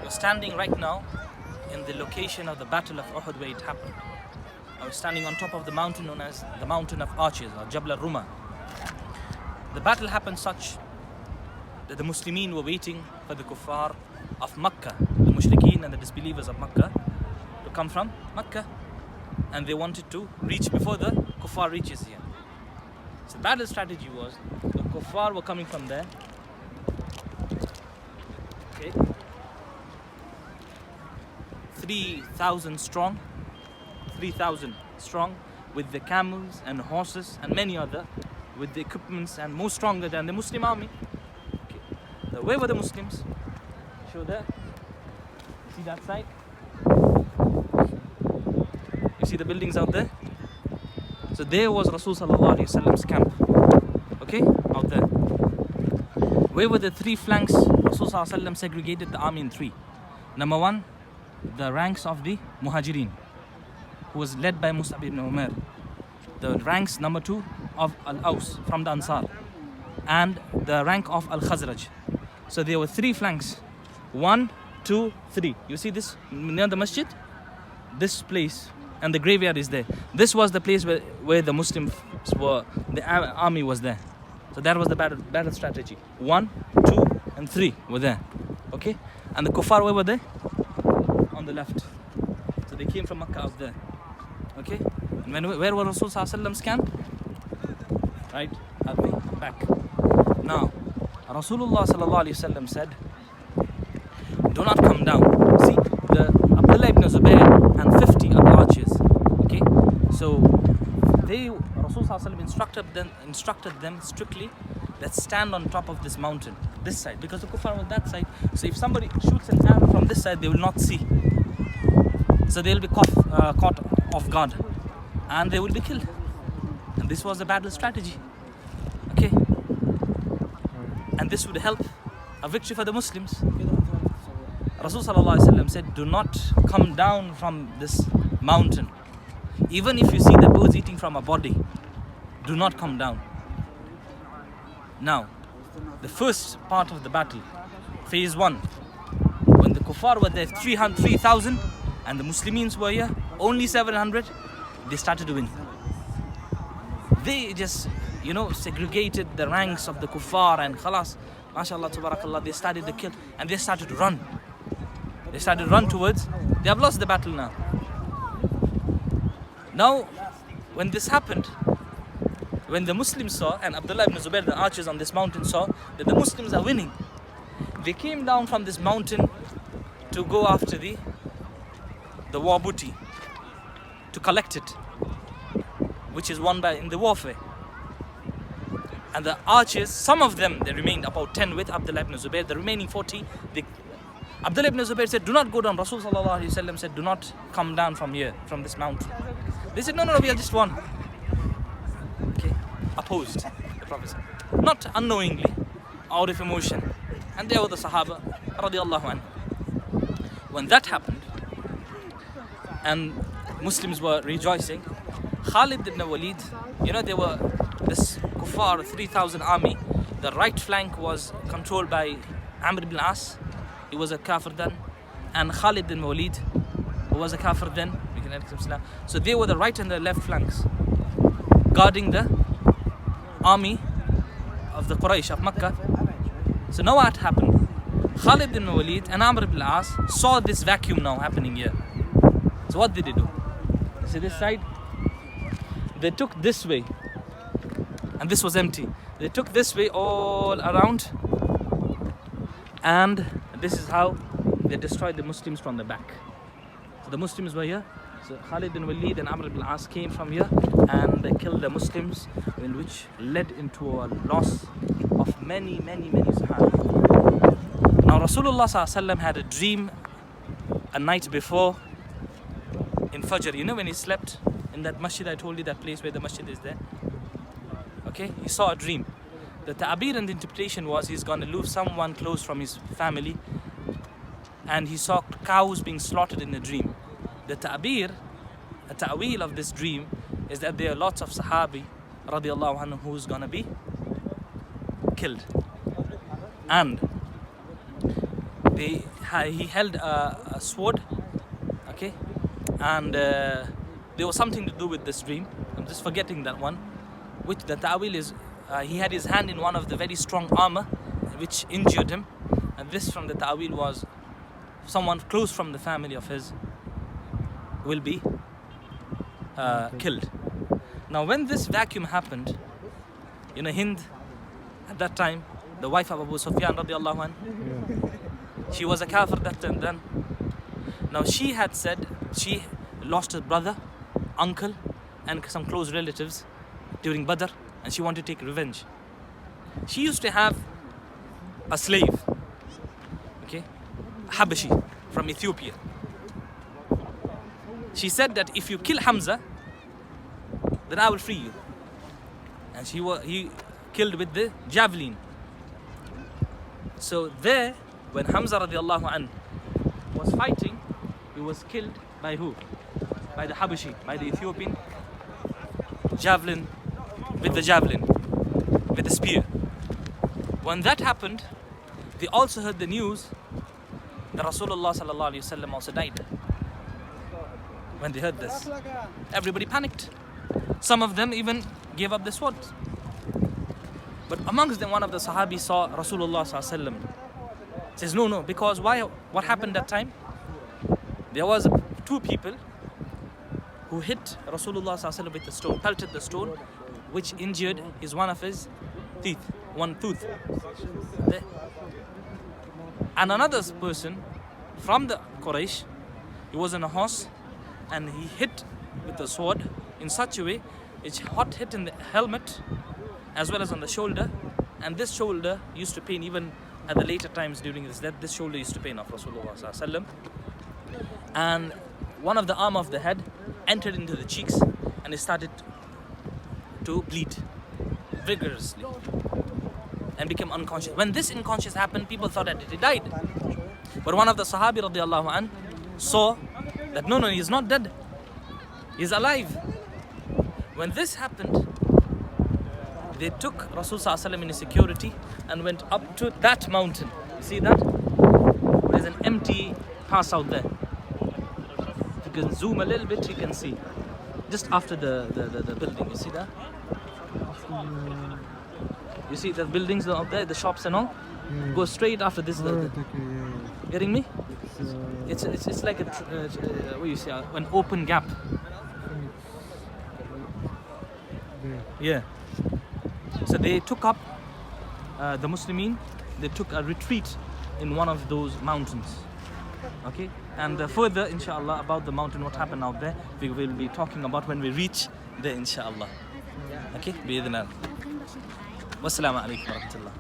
We're standing right now in the location of the Battle of Uhud where it happened. I was standing on top of the mountain known as the Mountain of Arches, or Jabal al-Rumah. The battle happened such that the Muslimin were waiting for the kuffar of Makkah, the mushrikeen and the disbelievers of Makkah, to come from Makkah, and they wanted to reach before the kuffar reaches here. So the battle strategy was, the kuffar were coming from there, okay, 3,000 strong, with the camels and horses and many other, with the equipments, and more stronger than the Muslim army. Okay. So where were the Muslims? Show there. See that side? You see the buildings out there? So there was Rasul sallallahu alaihi wasallam's camp. Okay, out there. Where were the three flanks? Rasul sallallahu alaihi wasallam segregated the army in three. Number one, the ranks of the Muhajirin, who was led by Mus'ab ibn Umar. The ranks number two of Al-Aus from the Ansar, and the rank of Al-Khazraj. So there were three flanks. 1, 2, 3. You see this near the masjid? This place, and the graveyard is there. This was the place where the Muslims were, the army was there. So that was the battle strategy. 1, 2, and 3 were there. Okay? And the kuffar, where were they? On the left. So they came from Makkah out there. Okay? And where was Rasul sallallahu alaihi wasallam's camp? Right at the back. Now, Rasulullah sallallahu alaihi wasallam said, do not come down. See, the Abdullah ibn Zubayr and 50 other archers. Okay, so Rasul sallallahu alaihi wasallam instructed them strictly, let's stand on top of this mountain, this side, because the kuffar was that side. So if somebody shoots an arrow from this side, they will not see. So they will be caught off guard, and they will be killed. And this was the battle strategy. Okay, and this would help a victory for the Muslims. Rasul sallallahu alaihi wasallam said, do not come down from this mountain. Even if you see the birds eating from a body, do not come down. Now, the first part of the battle, phase 1, when the kuffar were there 3,000 and the Muslims were here only 700, they started to win. They just, segregated the ranks of the kuffar, and khalas, mashallah, tabarakallah, they started to kill, and they started to run. They started to run towards, they have lost the battle now. Now, when this happened, when the Muslims saw, and Abdullah ibn Zubayr, the archers on this mountain, saw that the Muslims are winning, they came down from this mountain to go after the war booty, to collect it, which is won in the warfare. And the archers, some of them, they remained, about 10 with Abdullah ibn Zubayr. The remaining 40, Abdullah ibn Zubayr said, do not go down. Rasul sallallahu alaihi wasallam said, do not come down from here, from this mountain. They said, no, we are just one. Okay, opposed the Prophet, not unknowingly, out of emotion. And there were the Sahaba, radiallahu anhu. When that happened, and Muslims were rejoicing, Khalid ibn Walid, there were this kuffar 3,000 army. The right flank was controlled by Amr ibn al-As. He was a kafir then. And Khalid ibn Walid, who was a kafir then. So they were the right and the left flanks, guarding the army of the Quraysh of Makkah. So now what happened? Khalid ibn Walid and Amr ibn al-As saw this vacuum now happening here. So what did they do? See this side? They took this way, and this was empty. They took this way all around, and this is how they destroyed the Muslims from the back. So the Muslims were here. So Khalid bin Walid and Amr ibn al-As came from here, and they killed the Muslims, which led into a loss of many Sahaba. Now Rasulullah sallallahu alaihi wasallam had a dream a night before in Fajr. When he slept in that masjid, I told you that place where the masjid is there. Okay, he saw a dream. The ta'bir and the interpretation was he's going to lose someone close from his family, and he saw cows being slaughtered in the dream. The ta'bir, a ta'wil of this dream, is that there are lots of Sahabi radiallahu anhu who's going to be killed. And he held a sword, okay, and there was something to do with this dream. I'm just forgetting that one, which the ta'wil is he had his hand in one of the very strong armor which injured him, and this from the ta'wil was someone close from the family of his will be killed. Now when this vacuum happened, you know, Hind at that time, the wife of Abu Sufyan radiallahu anh, she was a kafir that time then. Now she had said she lost her brother, uncle and some close relatives during Badr, and she wanted to take revenge. She used to have a slave, okay, Habashi from Ethiopia. She said that if you kill Hamza, then I will free you. And he killed with the javelin. So there, when Hamza radiallahu an was fighting, he was killed by who? By the Habashi, by the Ethiopian javelin, with the spear. When that happened, they also heard the news that Rasulullah sallallahu alaihi wasallam also died. When they heard this, everybody panicked. Some of them even gave up the swords. But amongst them, one of the Sahabis saw Rasulullah sallallahu alaihi wasallam. Says, no, because why? What happened that time? There was two people who hit Rasulullah sallallahu alaihi wasallam with a stone, pelted the stone, which injured one of his teeth, one tooth. And another person from the Quraysh, he was on a horse and he hit with the sword in such a way, it's hot hit in the helmet as well as on the shoulder, and this shoulder used to pain even at the later times during his death. This shoulder used to pain of Rasulullah sallallahu alaihi wasallam, and one of the arm of the head entered into the cheeks and it started to bleed vigorously and became unconscious. When this unconscious happened, people thought that he died. But one of the Sahabi radiallahu anh saw that no, he's not dead. He's alive. When this happened, they took Rasul sallallahu alaihi wasallam in security and went up to that mountain. You see that? There's an empty pass out there. If you can zoom a little bit, you can see. Just after the building, you see that? You see the buildings out there, the shops and all? Go straight after this. Getting me? It's like what you say, an open gap. Yeah. So they took up the Muslimin. They took a retreat in one of those mountains. Okay. And further, inshallah, about the mountain, what happened out there, we will be talking about when we reach there, inshallah. Okay. Bi-idhnillah. Wassalamu alaikum wa rahmatullah.